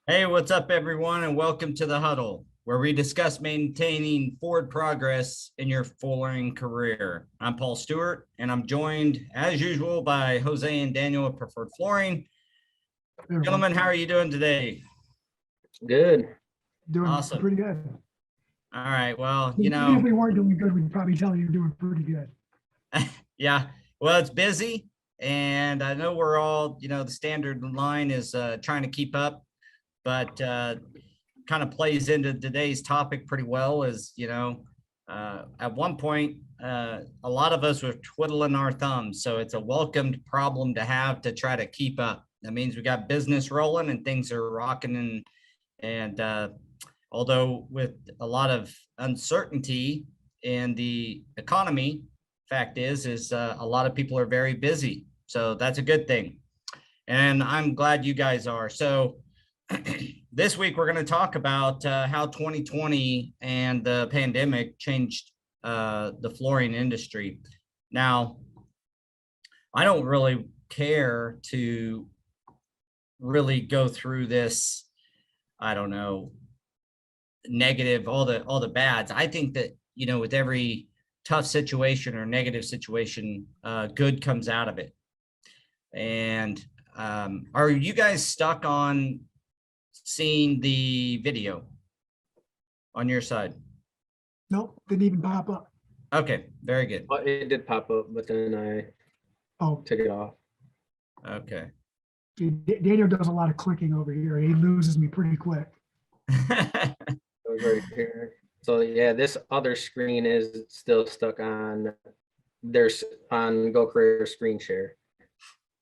Hey, what's up, everyone, and welcome to the Huddle, where we discuss maintaining forward progress in your flooring career. I'm Paul Stuart, and I'm joined, as usual, by Jose and Daniel of Preferred Flooring. Hey, everyone. Gentlemen, how are you doing today? Good. Doing Awesome. pretty good. All right. Well, Even if we weren't doing good, we'd probably tell you you're doing pretty good. yeah. Well, it's busy, and I know we're all, the standard line is trying to keep up, but kind of plays into today's topic pretty well. At one point, a lot of us were twiddling our thumbs, so it's a welcomed problem to have to try to keep up. That means we got business rolling and things are rocking, and although with a lot of uncertainty in the economy, fact is a lot of people are very busy, so that's a good thing, and I'm glad you guys are. So this week we're going to talk about how 2020 and the pandemic changed the flooring industry. Now, I don't really care to really go through this, I don't know, negative, all the bads. I think that, with every tough situation or negative situation, good comes out of it. And are you guys stuck on seeing the video on your side? Nope, didn't even pop up. Okay, very good. Well, it did pop up, but then I took it off. Okay. Daniel does a lot of clicking over here. He loses me pretty quick. It was right here. So yeah, this other screen is still stuck on Go Carerra screen share.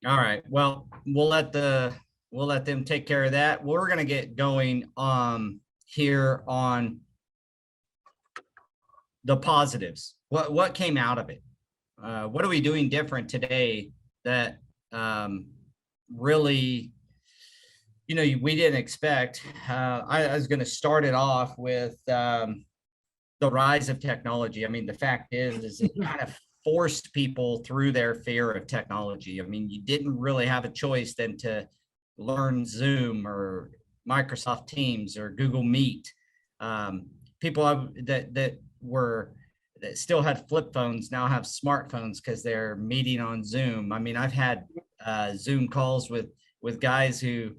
All right. Well, we'll let them take care of that. We're gonna get going here on the positives. What came out of it? What are we doing different today that really, we didn't expect? I was going to start it off with the rise of technology. I mean, the fact is it kind of forced people through their fear of technology. I mean, you didn't really have a choice than to learn Zoom or Microsoft Teams or Google Meet. People that still had flip phones now have smartphones because they're meeting on Zoom. I mean, I've had Zoom calls with guys who,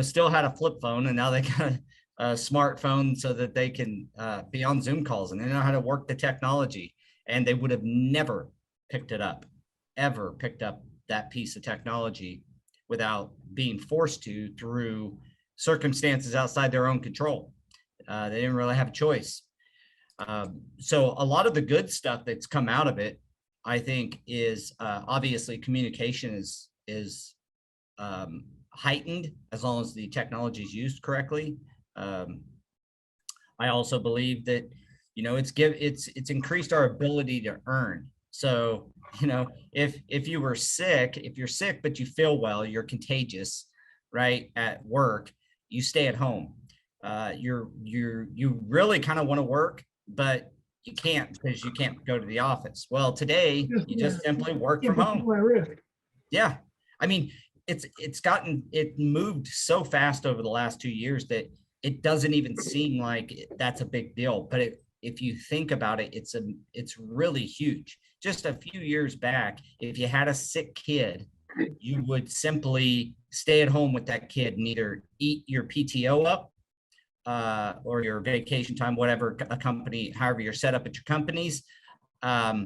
still had a flip phone, and now they got a smartphone so that they can be on Zoom calls, and they know how to work the technology. And they would have never ever picked up that piece of technology without being forced to through circumstances outside their own control. They didn't really have a choice. So a lot of the good stuff that's come out of it, I think, is obviously communication is heightened as long as the technology is used correctly. I also believe that, it's increased our ability to earn. So, if you're sick but you feel well, you're contagious, right, at work, you stay at home. You really kind of want to work, but you can't because you can't go to the office. Well, today you just simply work from home. Yeah. I mean, it moved so fast over the last 2 years that it doesn't even seem like that's a big deal. But if you think about it, it's really huge. Just a few years back, if you had a sick kid, you would simply stay at home with that kid and either eat your PTO up or your vacation time, whatever a company, however you're set up at your companies, or,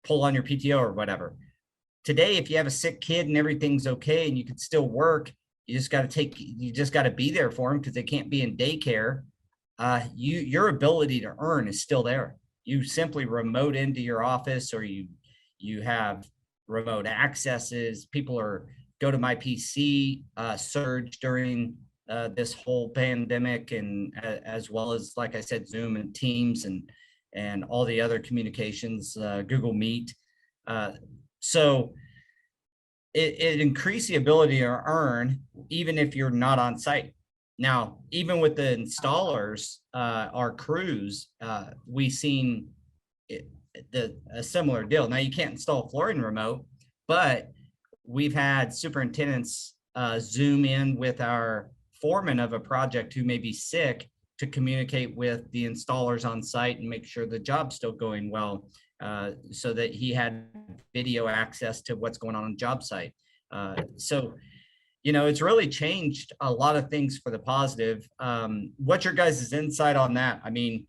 pull on your PTO or whatever. Today, if you have a sick kid and everything's okay and you can still work, you just got to be there for them because they can't be in daycare. Your ability to earn is still there. You simply remote into your office, or you have remote accesses. People go to my PC surge during this whole pandemic, and as well as, like I said, Zoom and Teams and all the other communications, Google Meet. So it increased the ability to earn even if you're not on site. Now, even with the installers, our crews, we've seen a similar deal. Now, you can't install flooring remote, but we've had superintendents Zoom in with our foreman of a project who may be sick to communicate with the installers on site and make sure the job's still going well, so that he had video access to what's going on the job site. So, it's really changed a lot of things for the positive. What's your guys' insight on that? I mean,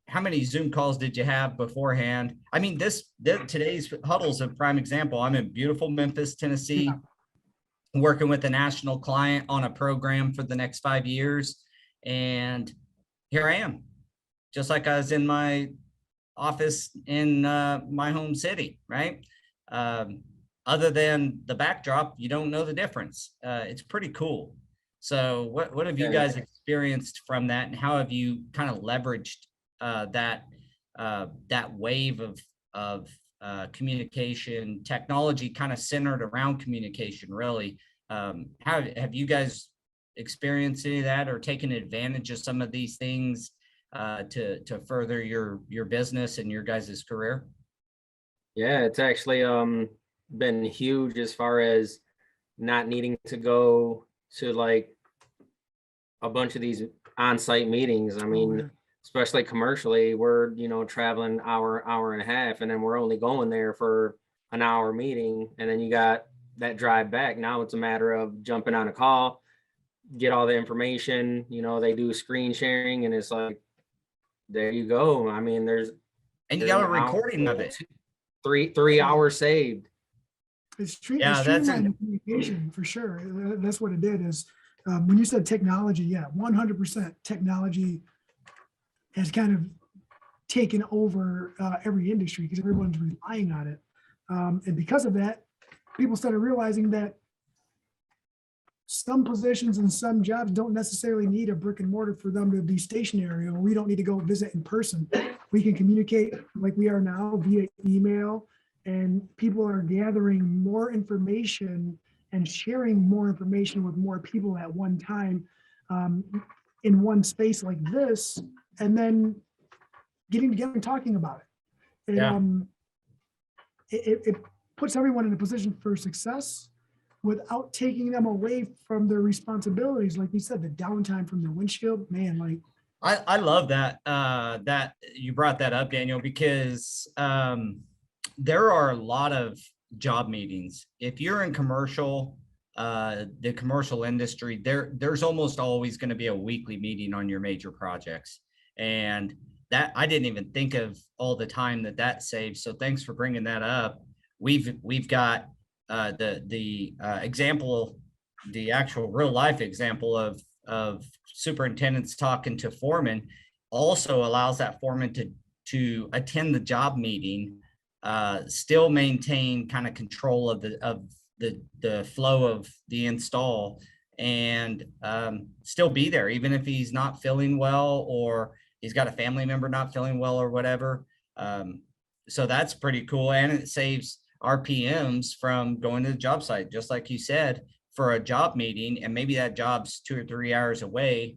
how many Zoom calls did you have beforehand? I mean, today's Huddle is a prime example. I'm in beautiful Memphis, Tennessee, working with a national client on a program for the next 5 years. And here I am, just like I was in my office in my home city, right? Other than the backdrop, you don't know the difference. It's pretty cool. So what have you guys experienced from that, and how have you kind of leveraged that wave of communication technology, kind of centered around communication, really? How have you guys experienced any of that, or taken advantage of some of these things to further your business and your guys' career? Yeah, it's actually been huge as far as not needing to go to like a bunch of these on-site meetings. I mean, especially commercially, we're, traveling hour and a half, and then we're only going there for an hour meeting. And then you got that drive back. Now it's a matter of jumping on a call, get all the information, they do screen sharing, and it's like, there you go. I mean, and you got a recording of it. 3 hours saved. It's streamlined communication for sure. That's what it did. Is when you said technology, 100% technology has kind of taken over every industry because everyone's relying on it. And because of that, people started realizing that some positions and some jobs don't necessarily need a brick and mortar for them to be stationary, or we don't need to go visit in person. We can communicate like we are now via email, and people are gathering more information and sharing more information with more people at one time in one space like this, and then getting together and talking about it. And it puts everyone in a position for success without taking them away from their responsibilities. Like you said, the downtime from their windshield, man, like. I love that, that you brought that up, Daniel, because there are a lot of job meetings. If you're in commercial, the commercial industry, there's almost always going to be a weekly meeting on your major projects. And that, I didn't even think of all the time that saves. So thanks for bringing that up. We've got the example, the actual real life example of superintendents talking to foremen also allows that foreman to attend the job meeting, still maintain kind of control of the flow of the install, and still be there, even if he's not feeling well, or he's got a family member not feeling well or whatever. So that's pretty cool. And it saves RPMs from going to the job site, just like you said, for a job meeting, and maybe that job's 2 or 3 hours away.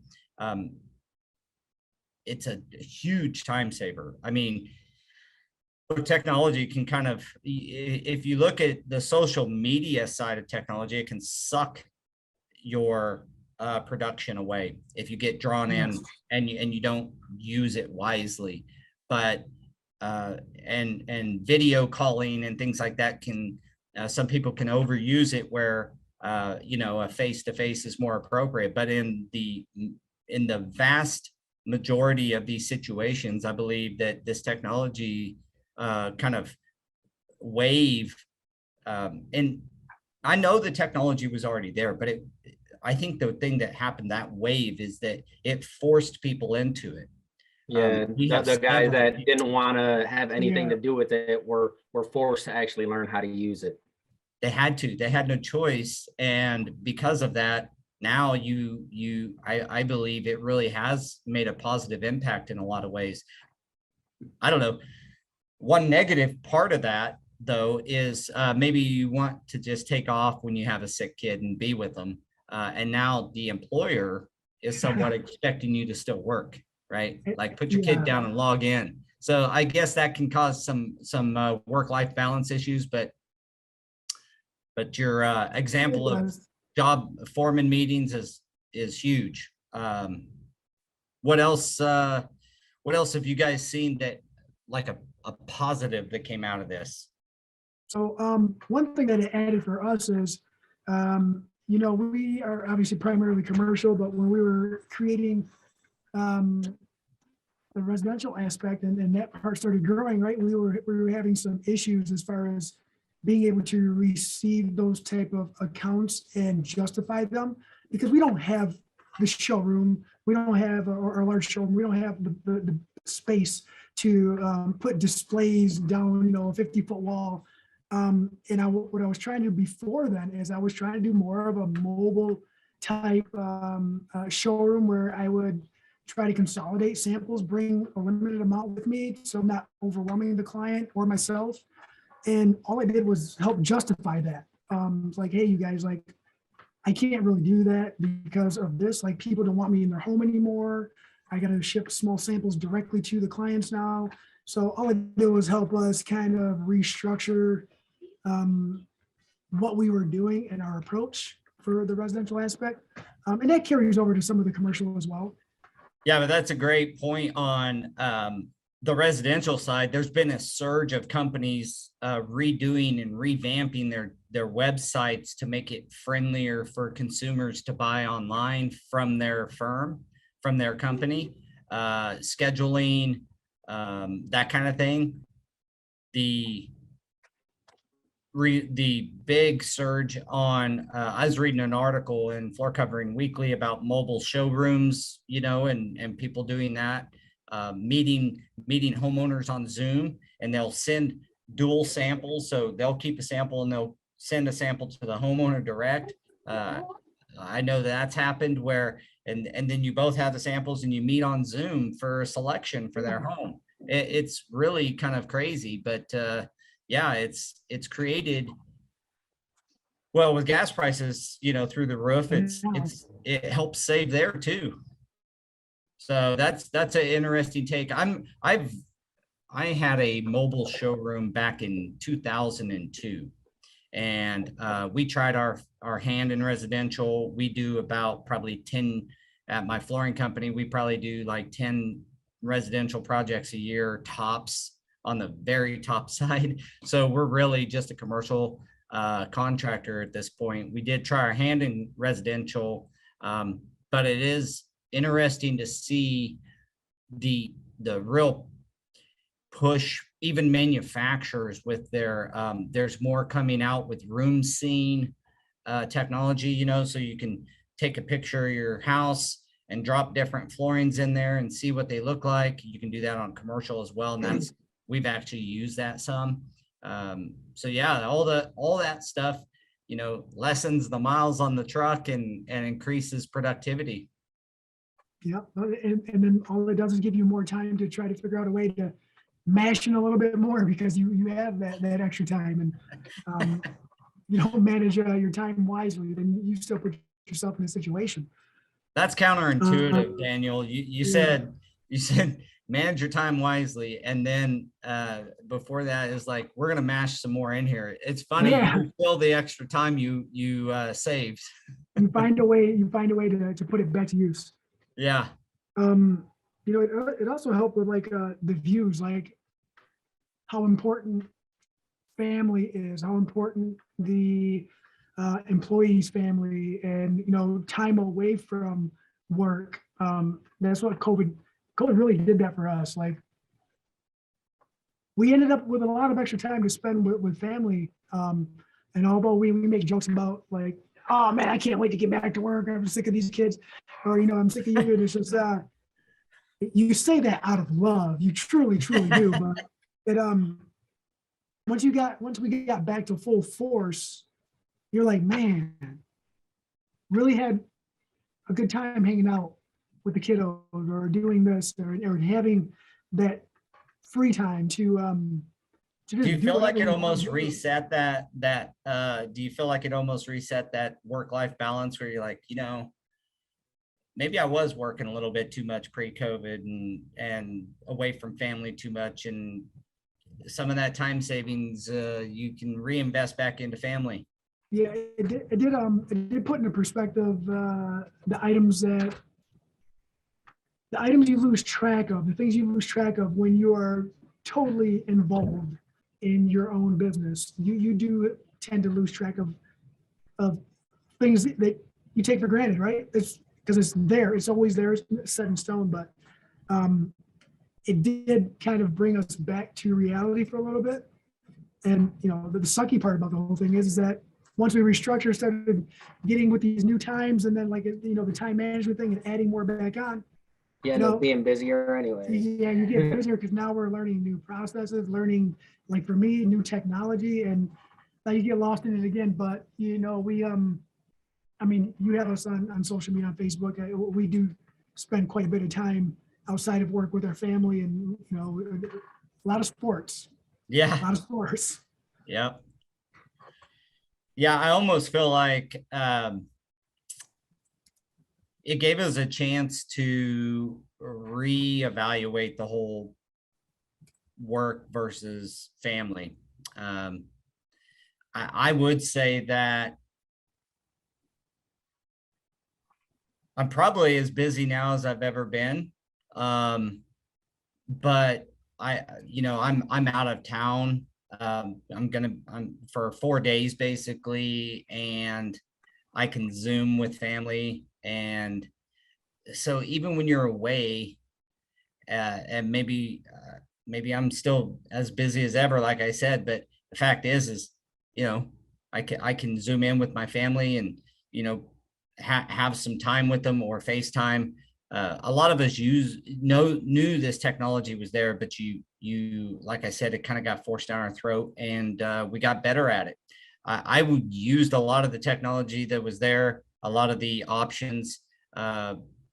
It's a huge time saver. I mean, technology can kind of, if you look at the social media side of technology, it can suck your production away if you get drawn in and you don't use it wisely. But and video calling and things like that can, some people can overuse it where a face-to-face is more appropriate. But in the vast majority of these situations, I believe that this technology kind of wave, and I know the technology was already there, but I think the thing that happened, that wave, is that it forced people into it. Yeah, the guys that didn't want to have anything to do with it were forced to actually learn how to use it. They had no choice. And because of that, now I believe it really has made a positive impact in a lot of ways. I don't know. One negative part of that, though, is maybe you want to just take off when you have a sick kid and be with them. And now the employer is somewhat expecting you to still work, right? Like, put your kid down and log in. So I guess that can cause some work-life balance issues. But But your example It of was. job foreman meetings is huge. What else? What else have you guys seen that like a positive that came out of this? So one thing that it added for us is, we are obviously primarily commercial, but when we were creating the residential aspect and that part started growing, right? We were having some issues as far as being able to receive those type of accounts and justify them because we don't have the showroom, we don't have or a large showroom, we don't have the space to put displays down, a 50-foot wall. What I was trying to do before then is I was trying to do more of a mobile type showroom where I would try to consolidate samples, bring a limited amount with me, so I'm not overwhelming the client or myself. And all I did was help justify that. It's like, hey, you guys, like, I can't really do that because of this. Like, people don't want me in their home anymore. I got to ship small samples directly to the clients now. So all I did was help us kind of restructure what we were doing and our approach for the residential aspect. And that carries over to some of the commercial as well. Yeah, but that's a great point on the residential side. There's been a surge of companies redoing and revamping their websites to make it friendlier for consumers to buy online from their firm, from their company, scheduling, that kind of thing. The big surge on I was reading an article in Floor Covering Weekly about mobile showrooms, and people doing that, meeting homeowners on Zoom, and they'll send dual samples. So they'll keep a sample and they'll send a sample to the homeowner direct. I know that's happened where, and then you both have the samples and you meet on Zoom for a selection for their home. It's really kind of crazy, but yeah, it's created, well, with gas prices, through the roof, it helps save there too. So that's an interesting take. I had a mobile showroom back in 2002, and we tried our hand in residential. We do about probably 10 at my flooring company. We probably do like 10 residential projects a year tops, on the very top side. So we're really just a commercial contractor at this point. We did try our hand in residential, but it is interesting to see the real push, even manufacturers with their, there's more coming out with room scene technology, so you can take a picture of your house and drop different floorings in there and see what they look like. You can do that on commercial as well. And we've actually used that some. So yeah, all that stuff, lessens the miles on the truck and increases productivity. Yeah, and then all it does is give you more time to try to figure out a way to mash in a little bit more because you have that extra time, and you don't manage your time wisely, then you still put yourself in a situation. That's counterintuitive, Daniel. You said manage your time wisely, and then before that is like, we're gonna mash some more in here. It's funny, you fill the extra time you saved. You find a way to put it back to use. Yeah. It also helped with like the views, like how important family is, how important the employees' family, and time away from work. That's what COVID really did that for us. Like, we ended up with a lot of extra time to spend with family. And although we make jokes about like, oh man, I can't wait to get back to work, I'm sick of these kids, or I'm sick of you. It's just you say that out of love, you truly do. But it once we got back to full force, you're like, man, really had a good time hanging out with the kiddos or doing this or having that free time to do you feel like it almost reset that do you feel like it almost reset that work-life balance where you're like, maybe I was working a little bit too much pre-COVID and away from family too much, and some of that time savings you can reinvest back into family? Yeah, it did put into perspective the items you lose track of, the things you lose track of when you are totally involved in your own business. You do tend to lose track of things that you take for granted, right? It's because it's there, it's always there, it's set in stone. But it did kind of bring us back to reality for a little bit. And the sucky part about the whole thing is that once we restructured, started getting with these new times, and then the time management thing and adding more back on. You end up being busier anyway. Yeah, you get busier because now we're learning new processes, learning, like for me, new technology, and now you get lost in it again. But we I mean, you have us on social media, on Facebook. We do spend quite a bit of time outside of work with our family, and a lot of sports. Yeah. A lot of sports. Yeah. Yeah, I almost feel like it gave us a chance to reevaluate the whole work versus family. I would say that I'm probably as busy now as I've ever been. But I'm out of town. I'm for 4 days basically, and I can Zoom with family. And so even when you're away, and maybe I'm still as busy as ever, like I said, but the fact is, I can Zoom in with my family and, have some time with them or FaceTime. A lot of us knew this technology was there, but you like I said, it kind of got forced down our throat, and we got better at it. I would used a lot of the technology that was there, a lot of the options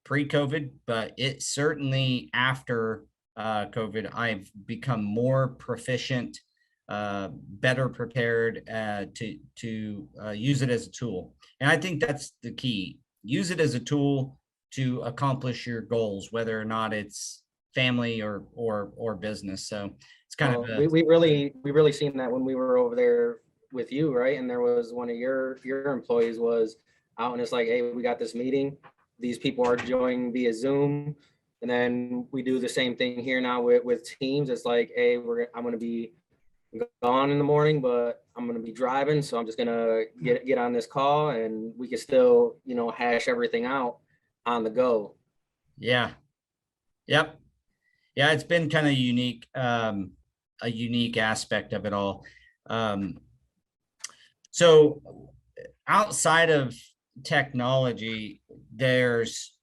pre-COVID, but it certainly after COVID, I've become more proficient, better prepared to use it as a tool. And I think that's the key. Use it as a tool to accomplish your goals, whether or not it's family or business. So it's kind of we really seen that when we were over there with you, right? And there was one of your employees was out, and it's like, hey, we got this meeting. These people are joining via Zoom, and then we do the same thing here now with Teams. It's like, hey, I'm going to be gone in the morning, but I'm going to be driving, so I'm just going to get on this call, and we can still hash everything out on the go. Yeah. Yep. Yeah, it's been kind of unique, a unique aspect of it all. So outside of technology, there's,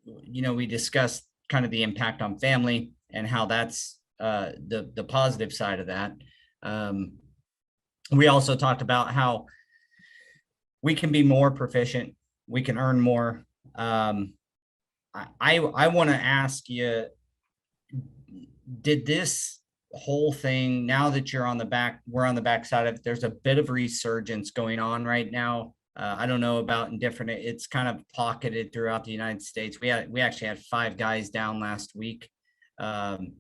we discussed kind of the impact on family and how that's the positive side of that. We also talked about how we can be more proficient, we can earn more. I want to ask you, did this whole thing, now that we're on the back side of it, there's a bit of resurgence going on right now. I don't know about it's kind of pocketed throughout the United States. We actually had 5 guys down last week. The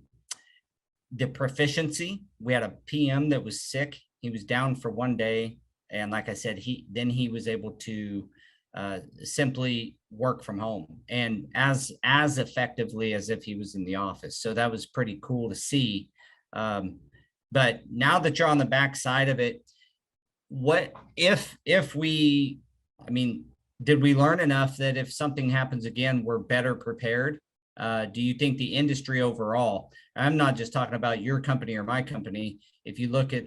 proficiency, we had a PM that was sick. He was down for 1 day. And like I said, he was able to simply work from home and as effectively as if he was in the office. So that was pretty cool to see. But now that you're on the back side of it, what if did we learn enough that if something happens again, we're better prepared? Do you think the industry overall, I'm not just talking about your company or my company, if you look at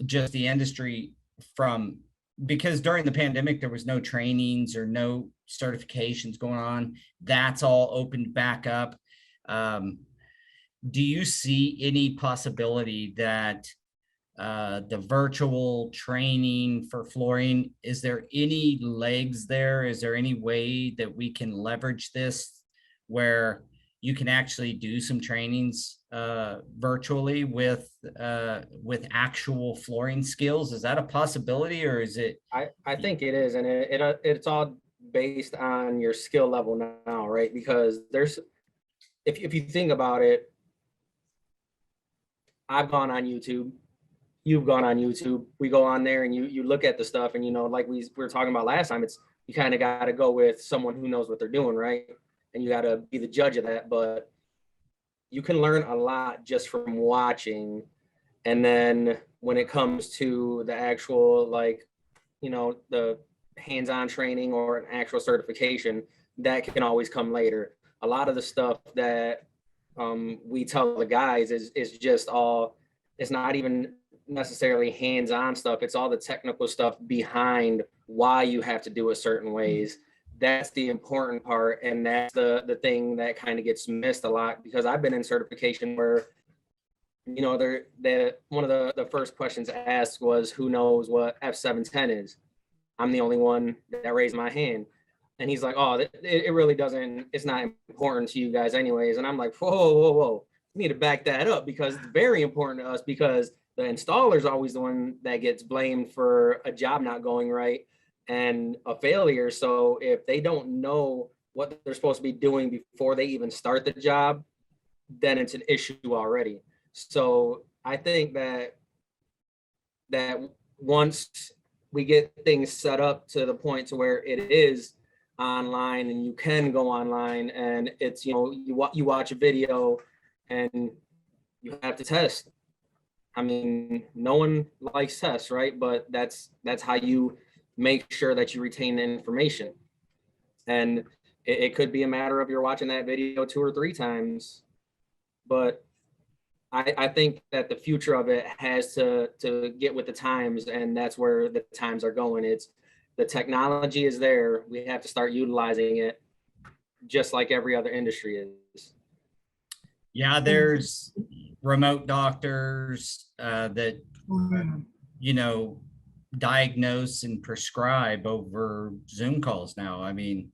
just the industry because during the pandemic, there was no trainings or no certifications going on, that's all opened back up. Do you see any possibility that the virtual training for flooring, is there any legs there? Is there any way that we can leverage this where you can actually do some trainings virtually with actual flooring skills? Is that a possibility, or is it? I think it is, and it's all based on your skill level now, right? Because if you think about it, I've gone on YouTube you've gone on YouTube, we go on there and you look at the stuff, and, you know, like we were talking about last time, it's, you kind of got to go with someone who knows what they're doing, right? And you got to be the judge of that. But you can learn a lot just from watching. And then when it comes to the actual, like, you know, the hands-on training or an actual certification, that can always come later. A lot of the stuff that we tell the guys is just all, it's not even necessarily hands-on stuff. It's all the technical stuff behind why you have to do it certain ways. That's the important part. And that's the thing that kind of gets missed a lot, because I've been in certification where, you know, one of the first questions asked was, who knows what F710 is? I'm the only one that raised my hand. And he's like, oh, it really doesn't, it's not important to you guys anyways. And I'm like, whoa. You need to back that up, because it's very important to us, because the installer's always the one that gets blamed for a job not going right and a failure. So if they don't know what they're supposed to be doing before they even start the job, then it's an issue already. So I think that once we get things set up to the point to where it is online and you can go online, and it's, you know, you watch a video and you have to test. I mean, no one likes tests, right? But that's how you make sure that you retain the information. And it could be a matter of you're watching that video 2 or 3 times, but I think that the future of it has to get with the times, and that's where the times are going. It's, the technology is there. We have to start utilizing it, just like every other industry is. Yeah, there's remote doctors that, you know, diagnose and prescribe over Zoom calls now. I mean,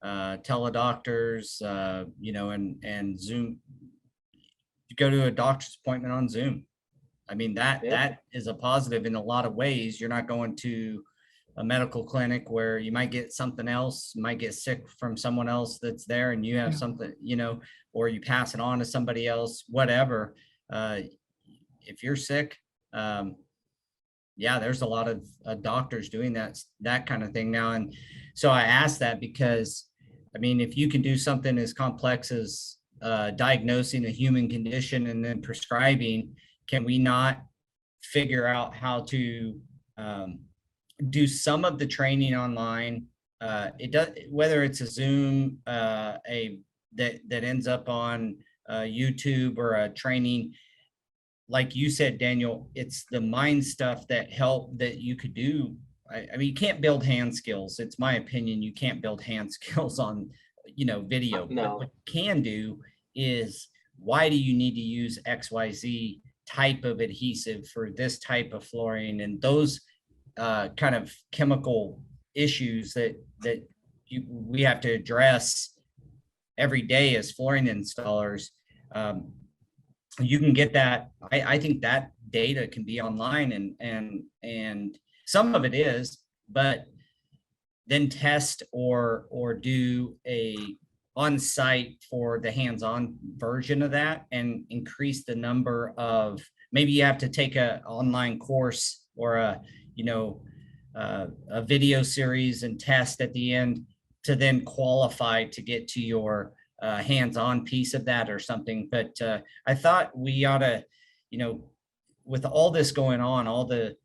teledoctors, you know, and Zoom. You go to a doctor's appointment on Zoom. I mean, that is a positive in a lot of ways. You're not going to a medical clinic where you might get something else, you might get sick from someone else that's there, and you have something, you know, or you pass it on to somebody else, whatever. If you're sick, yeah, there's a lot of doctors doing that kind of thing now. And so I asked that because, I mean, if you can do something as complex as diagnosing a human condition and then prescribing, can we not figure out how to do some of the training online? It does, whether it's a Zoom, that ends up on YouTube, or a training, like you said, Daniel, it's the mind stuff that you could do. I mean, you can't build hand skills. It's my opinion. You can't build hand skills on, you know, video. No. But what you can do is, why do you need to use XYZ type of adhesive for this type of flooring, and those kind of chemical issues that we have to address every day as flooring installers. You can get that. I think that data can be online, and some of it is, but then test or do a on-site for the hands-on version of that, and increase the number of, maybe you have to take a online course or a, you know, a video series and test at the end to then qualify to get to your hands-on piece of that or something. But I thought we ought to, you know, with all this going on, all the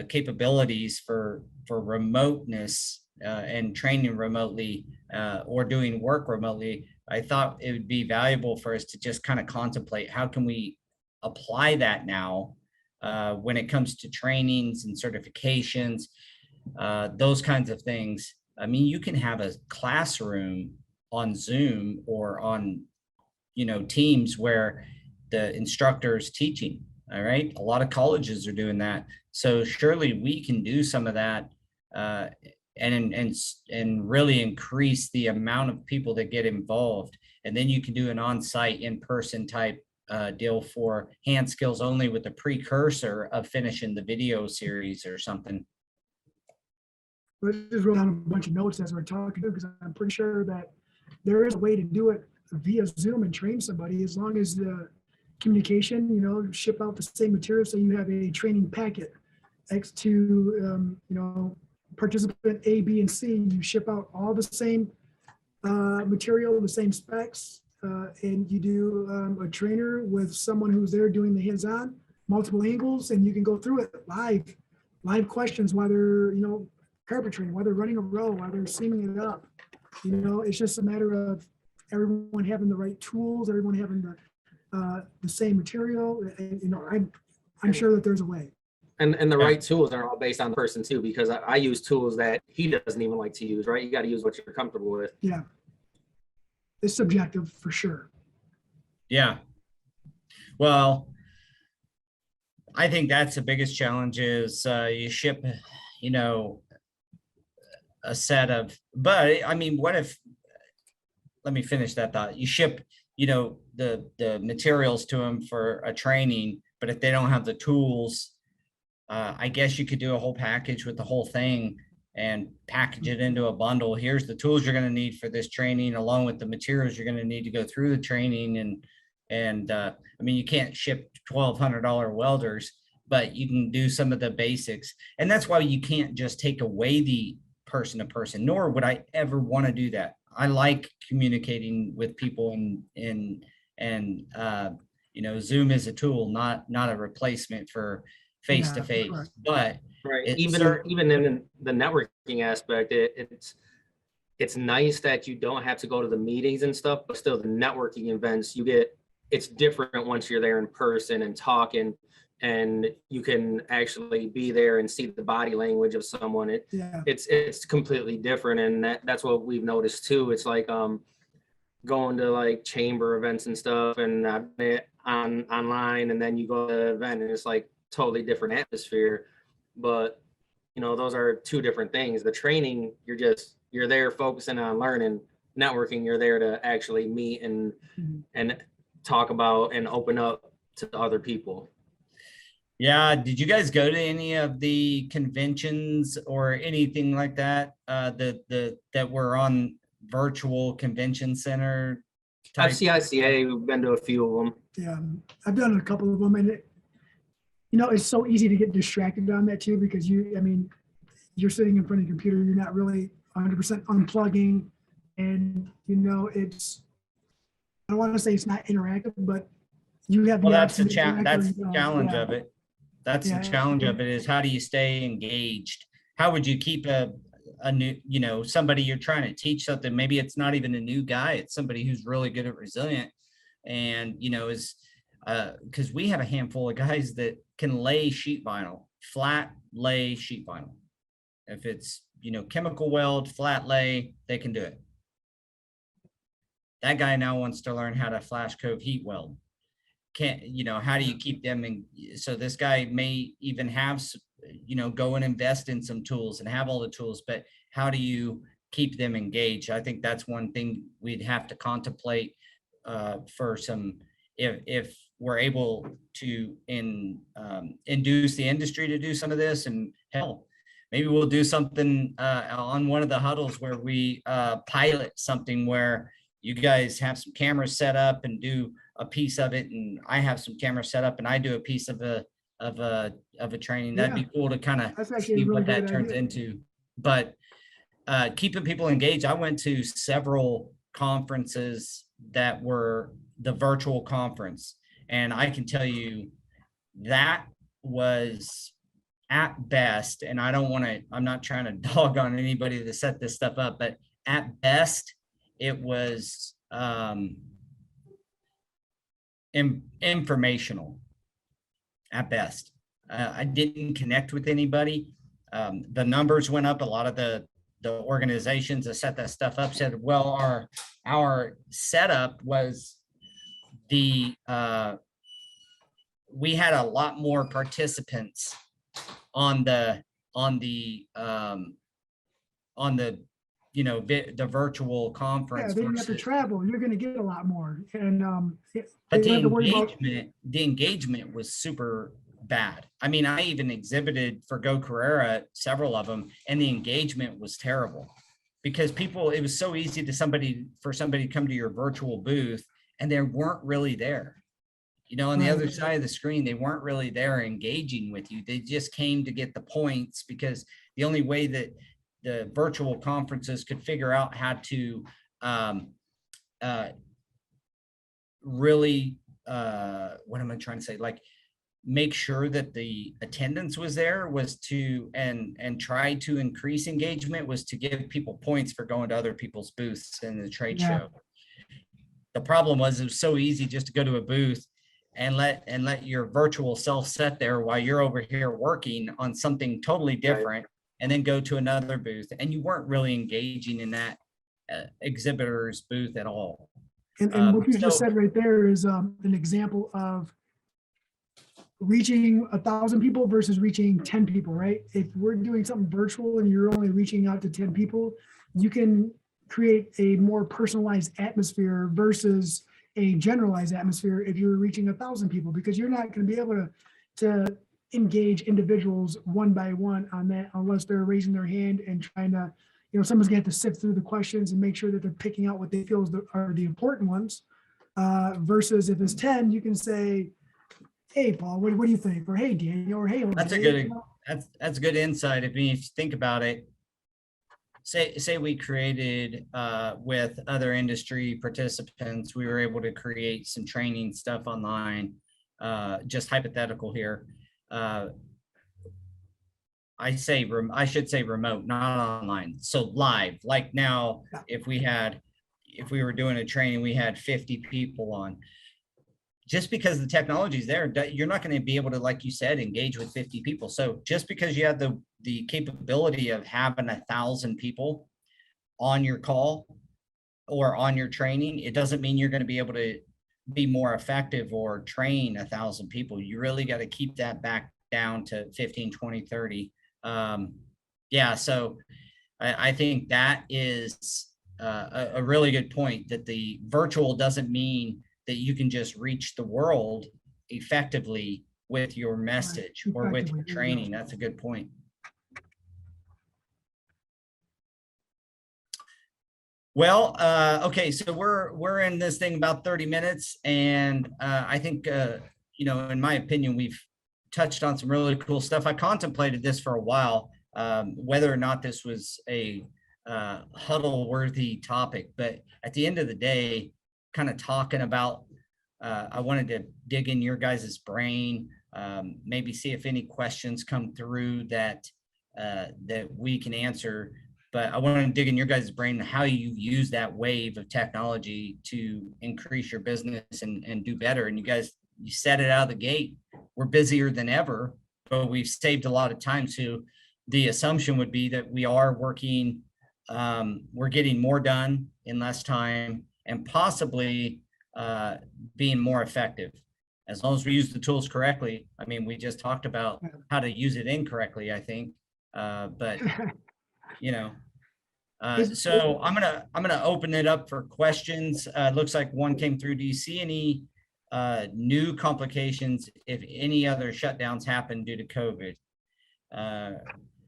capabilities for remoteness and training remotely, or doing work remotely, I thought it would be valuable for us to just kind of contemplate, how can we apply that now when it comes to trainings and certifications, those kinds of things. I mean, you can have a classroom on Zoom or on, you know, Teams where the instructor is teaching. All right. A lot of colleges are doing that. So surely we can do some of that and really increase the amount of people that get involved. And then you can do an on-site, in-person type deal for hand skills only, with the precursor of finishing the video series or something. I just wrote down a bunch of notes as we're talking, because I'm pretty sure that there is a way to do it via Zoom and train somebody, as long as communication, ship out the same material. So you have a training packet X to, participant A, B, and C. You ship out all the same material, the same specs, and you do a trainer with someone who's there doing the hands-on, multiple angles, and you can go through it live questions while they're, carpet training, while they're running a row, while they're seaming it up. It's just a matter of everyone having the right tools, everyone having the same material. And, I'm sure that there's a way. And the right tools are all based on the person too, because I use tools that he doesn't even like to use, right? You got to use what you're comfortable with. Yeah. It's subjective for sure. Yeah. Well, I think that's the biggest challenge is you ship, a set of, but I mean, what if, let me finish that thought. You ship, the materials to them for a training, but if they don't have the tools, I guess you could do a whole package with the whole thing and package it into a bundle. Here's the tools you're going to need for this training, along with the materials you're going to need to go through the training. And I mean, you can't ship $1,200 welders, but you can do some of the basics. And that's why you can't just take away the person to person, nor would I ever want to do that. I like communicating with people and Zoom is a tool, not a replacement for face to face. But right, even in the networking aspect, it's nice that you don't have to go to the meetings and stuff, but still the networking events, it's different once you're there in person and talking, and you can actually be there and see the body language of someone. It's completely different, and that's what we've noticed too. It's like going to like chamber events and stuff, and online, and then you go to the event, and it's like totally different atmosphere. But those are two different things. The training, you're there focusing on learning. Networking, you're there to actually meet and talk about and open up to other people. Yeah. Did you guys go to any of the conventions or anything like that that were on virtual convention center type? FCICA, we've been to a few of them. Yeah, I've done a couple of them, and it's so easy to get distracted on that too, because you're sitting in front of your computer, you're not really 100% unplugging, and it's, I don't want to say it's not interactive, but you have. Well, that's the challenge of it. That's the challenge of it, is how do you stay engaged? How would you keep a new, somebody you're trying to teach something? Maybe it's not even a new guy, it's somebody who's really good at resilient, and is because we have a handful of guys that can lay sheet vinyl, flat lay sheet vinyl. If it's chemical weld, flat lay, they can do it. That guy now wants to learn how to flash cove heat weld. How do you keep them in? So this guy may even have, go and invest in some tools and have all the tools, but how do you keep them engaged? I think that's one thing we'd have to contemplate for some, if we're able to induce the industry to do some of this. And hell, maybe we'll do something on one of the huddles where we pilot something where you guys have some cameras set up and do a piece of it, and I have some cameras set up and I do a piece of a training. That'd be cool to kind of see what that turns into. But keeping people engaged, I went to several conferences that were the virtual conference, and I can tell you that was at best, and I'm not trying to dog on anybody to set this stuff up, but at best it was informational at best. I didn't connect with anybody. The numbers went up. A lot of the organizations that set that stuff up said, well, our setup was we had a lot more participants on the the virtual conference. Yeah, they didn't have to travel. You're going to get a lot more. And but the engagement was super bad. I mean, I even exhibited for Go Carerra, several of them, and the engagement was terrible because it was so easy for somebody to come to your virtual booth and they weren't really there. on the Right. other side of the screen, they weren't really there engaging with you. They just came to get the points, because the only way that the virtual conferences could figure out how to uh, really, what am I trying to say? Like, make sure that the attendance was there, was to, and try to increase engagement, was to give people points for going to other people's booths in the trade Yeah. show. The problem was, it was so easy just to go to a booth and let your virtual self sit there while you're over here working on something totally different, and then go to another booth, and you weren't really engaging in that exhibitor's booth at all. And what you just So said right there is an example of reaching 1,000 people versus reaching 10 people, right? If we're doing something virtual and you're only reaching out to 10 people, you can create a more personalized atmosphere versus a generalized atmosphere if you're reaching 1,000 people, because you're not going to be able to engage individuals one by one on that unless they're raising their hand and trying to, someone's going to have to sift through the questions and make sure that they're picking out what they feel are the important ones. Versus if it's 10, you can say, hey, Paul, what do you think? Or hey, Daniel, or hey, Jose. that's a good, that's good insight. If you think about it, say we created with other industry participants, we were able to create some training stuff online, just hypothetical here. I should say remote, not online. So live, like now, if we were doing a training, we had 50 people on. Just because the technology is there, you're not going to be able to, like you said, engage with 50 people. So just because you have the capability of having 1,000 people on your call or on your training, it doesn't mean you're going to be able to be more effective or train 1,000 people. You really got to keep that back down to 15, 20, 30. Yeah, so I think that is a really good point, that the virtual doesn't mean that you can just reach the world effectively with your message or with your training. That's a good point. Well, okay, so we're in this thing about 30 minutes, and I think in my opinion, we've touched on some really cool stuff. I contemplated this for a while, whether or not this was a huddle worthy topic, but at the end of the day, kind of talking about, I wanted to dig in your guys' brain, maybe see if any questions come through that we can answer. But I want to dig in your guys' brain, how you use that wave of technology to increase your business and do better. And you set it out of the gate. We're busier than ever, but we've saved a lot of time. So the assumption would be that we are working, we're getting more done in less time, and possibly being more effective, as long as we use the tools correctly. I mean, we just talked about how to use it incorrectly, I think, but so I'm gonna open it up for questions. Looks like one came through. Do you see any new complications if any other shutdowns happen due to COVID?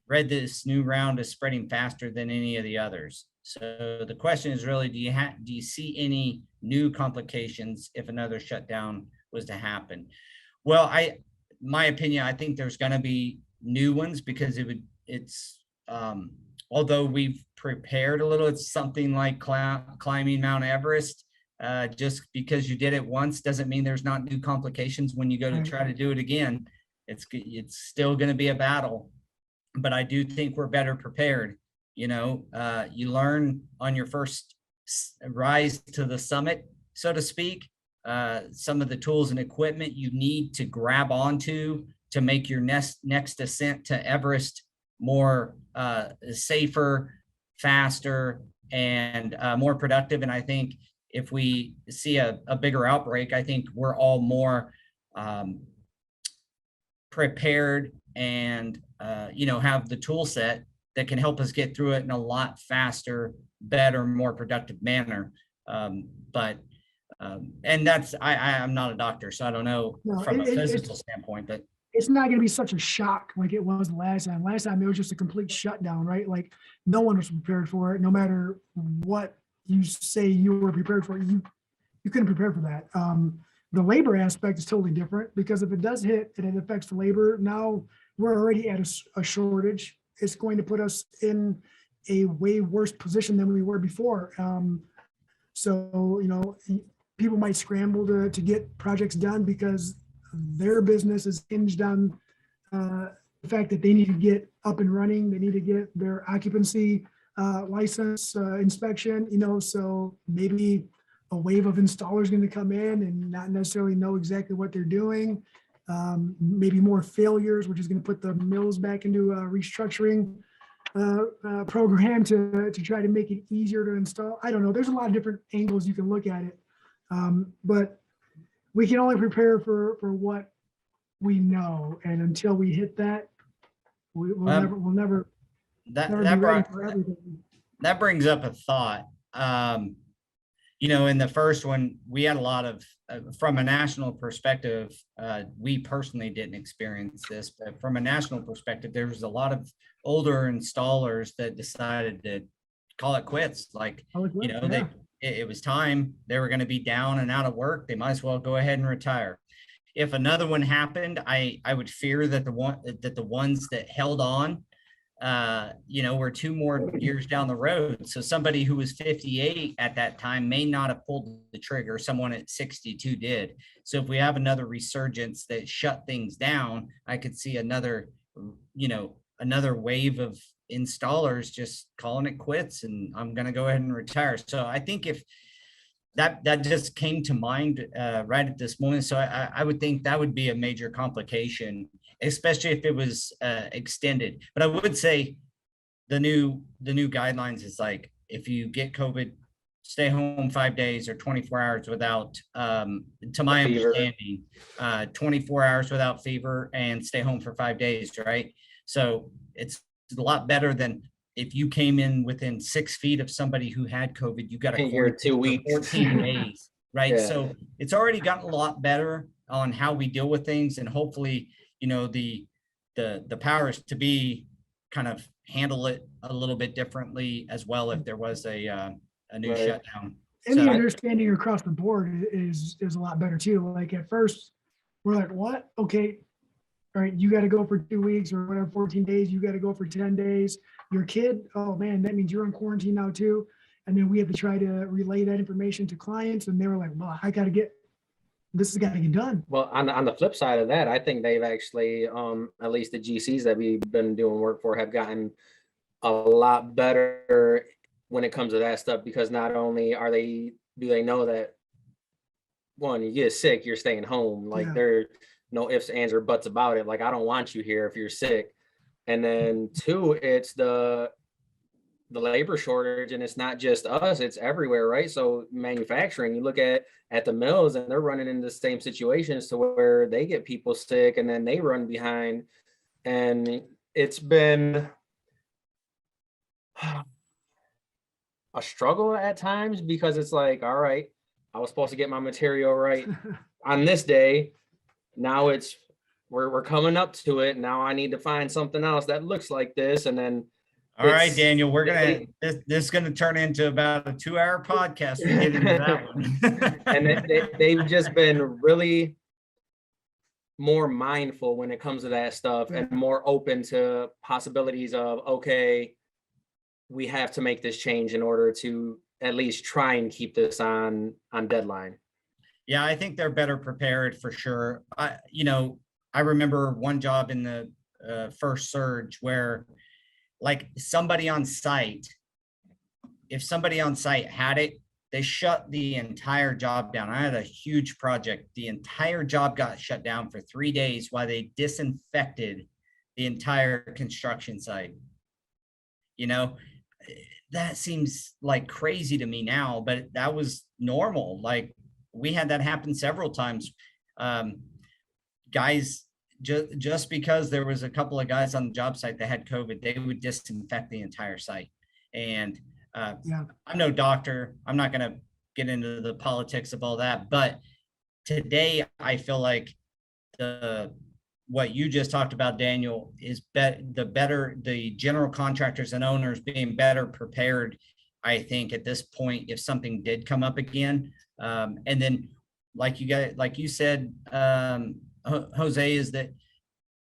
Read this new round is spreading faster than any of the others. So the question is really, do you see any new complications if another shutdown was to happen? Well, my opinion, I think there's going to be new ones, because although we've prepared a little, it's something like climbing Mount Everest. Just because you did it once doesn't mean there's not new complications when you go to try to do it again. It's still going to be a battle, but I do think we're better prepared. You learn on your first rise to the summit, so to speak, some of the tools and equipment you need to grab onto to make your next ascent to Everest more safer, faster, and more productive. And I think if we see a bigger outbreak, I think we're all more prepared and have the tool set that can help us get through it in a lot faster, better, more productive manner. And that's, I'm not a doctor, so I don't know from a physical standpoint, but it's not going to be such a shock like it was last time. Last time it was just a complete shutdown, right? Like no one was prepared for it. No matter what you say you were prepared for, you couldn't prepare for that. The labor aspect is totally different because if it does hit and it affects the labor, now we're already at a shortage. It's going to put us in a way worse position than we were before. So, people might scramble to get projects done because their business is hinged on the fact that they need to get up and running. They need to get their occupancy license inspection, so maybe a wave of installers going to come in and not necessarily know exactly what they're doing. Maybe more failures, which is going to put the mills back into a restructuring program to try to make it easier to install. I don't know. There's a lot of different angles you can look at it. But we can only prepare for what we know. And until we hit that, we'll never That be that ready brought, for everything. that brings up a thought. In the first one, we had a lot of, from a national perspective, we personally didn't experience this, but from a national perspective, there was a lot of older installers that decided to call it quits. Like, it was time. They were going to be down and out of work. They might as well go ahead and retire. If another one happened, I would fear that the ones that held on, we're 2 more years down the road. So somebody who was 58 at that time may not have pulled the trigger. Someone at 62 did. So if we have another resurgence that shut things down, I could see another wave of installers just calling it quits and I'm going to go ahead and retire. So I think if that just came to mind right at this moment. So I would think that would be a major complication, especially if it was extended. But I would say the new guidelines is like, if you get COVID, stay home 5 days or 24 hours without, to my understanding, 24 hours without fever and stay home for 5 days, right? So it's a lot better than if you came in within 6 feet of somebody who had COVID, you got to quarantine 2 weeks, 14 days, right? Yeah. So it's already gotten a lot better on how we deal with things, and hopefully, the powers to be kind of handle it a little bit differently as well if there was a new shutdown. And the understanding across the board is a lot better too. Like at first, we're like, what? Okay, all right, you got to go for 2 weeks or whatever, 14 days. You got to go for 10 days. Your kid, oh man, that means you're in quarantine now too. And then we have to try to relay that information to clients. And they were like, well, this has got to get done. Well, on the flip side of that, I think they've actually, at least the GCs that we've been doing work for have gotten a lot better when it comes to that stuff, because not only do they know that, one, you get sick, you're staying home. Like there's no ifs, ands, or buts about it. Like, I don't want you here if you're sick. And then 2, it's the labor shortage, and it's not just us, it's everywhere, right? So manufacturing, you look at the mills and they're running into the same situations to where they get people sick and then they run behind. And it's been a struggle at times, because it's like, all right, I was supposed to get my material right on this day. Now we're coming up to it. Now I need to find something else that looks like this. And then, all right, Daniel, this is going to turn into about a 2-hour podcast. We get into that one. And they've just been really more mindful when it comes to that stuff, and more open to possibilities of, okay, we have to make this change in order to at least try and keep this on deadline. Yeah, I think they're better prepared for sure. I remember one job in the first surge where, like, if somebody on site had it, they shut the entire job down. I had a huge project. The entire job got shut down for 3 days while they disinfected the entire construction site. That seems like crazy to me now, but that was normal. Like, we had that happen several times. Guys, just because there was a couple of guys on the job site that had COVID, they would disinfect the entire site. And I'm no doctor. I'm not going to get into the politics of all that. But today, I feel like what you just talked about, Daniel, is the general contractors and owners being better prepared, I think, at this point, if something did come up again. And then like you said, Jose, is that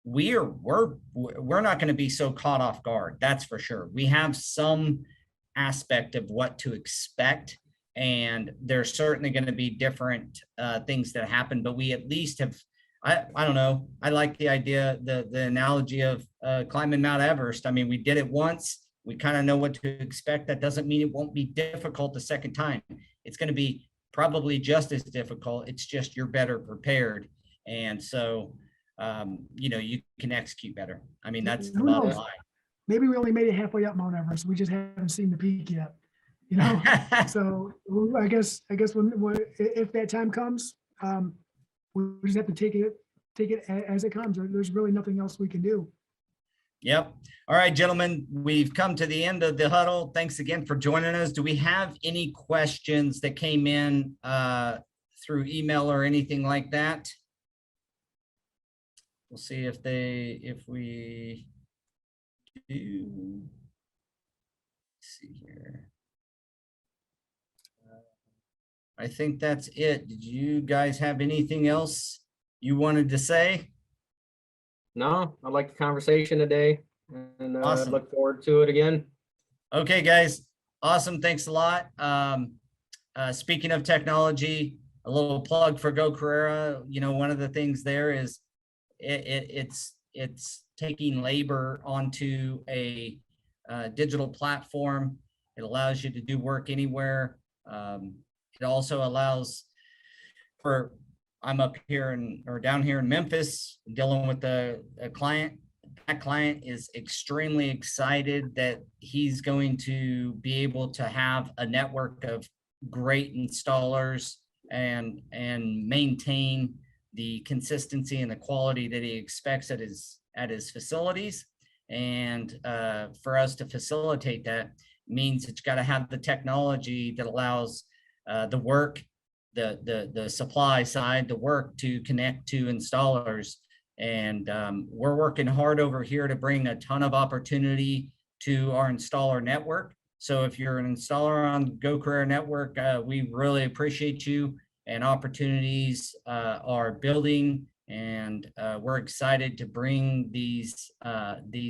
we're not going to be so caught off guard. That's for sure. We have some aspect of what to expect, and there's certainly going to be different things that happen, but we at least have, I don't know, I like the idea, the analogy of climbing Mount Everest. I mean, we did it once, we kind of know what to expect. That doesn't mean it won't be difficult the second time. It's going to be probably just as difficult. It's just you're better prepared. And so, you know, you can execute better. I mean, that's the Who bottom knows? line. Maybe we only made it halfway up Mount Everest. We just haven't seen the peak yet, you know? So I guess when if that time comes, we just have to take it as it comes. There's really nothing else we can do. Yep. All right, gentlemen, we've come to the end of the huddle. Thanks again for joining us. Do we have any questions that came in through email or anything like that? We'll see if we do. Let's see here. I think that's it. Did you guys have anything else you wanted to say? No, I like the conversation today, and Awesome. look forward to it again. Okay, guys. Awesome. Thanks a lot. Speaking of technology, a little plug for Go Carerra. You know, one of the things there is it's taking labor onto a digital platform. It allows you to do work anywhere. It also allows for, I'm up here down here in Memphis dealing with a client. That client is extremely excited that he's going to be able to have a network of great installers and maintain the consistency and the quality that he expects at his facilities. And for us to facilitate that means it's got to have the technology that allows the work, the supply side, the work to connect to installers. And we're working hard over here to bring a ton of opportunity to our installer network. So if you're an installer on Go Carerra network, we really appreciate you, and opportunities are building, and we're excited to bring these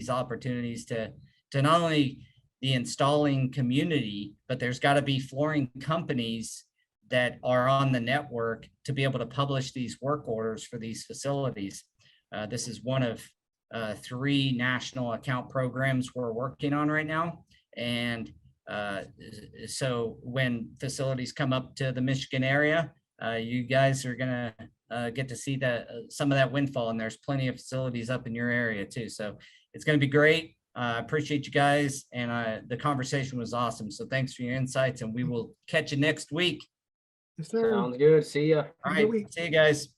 opportunities to not only the installing community, but there's got to be flooring companies that are on the network to be able to publish these work orders for these facilities. This is one of 3 national account programs we're working on right now. And so when facilities come up to the Michigan area, you guys are gonna get to see some of that windfall, and there's plenty of facilities up in your area too. So it's gonna be great. I appreciate you guys, and the conversation was awesome. So thanks for your insights, and we will catch you next week. Yes, sir. Sounds good. See ya. All Have a good right, week. see you guys.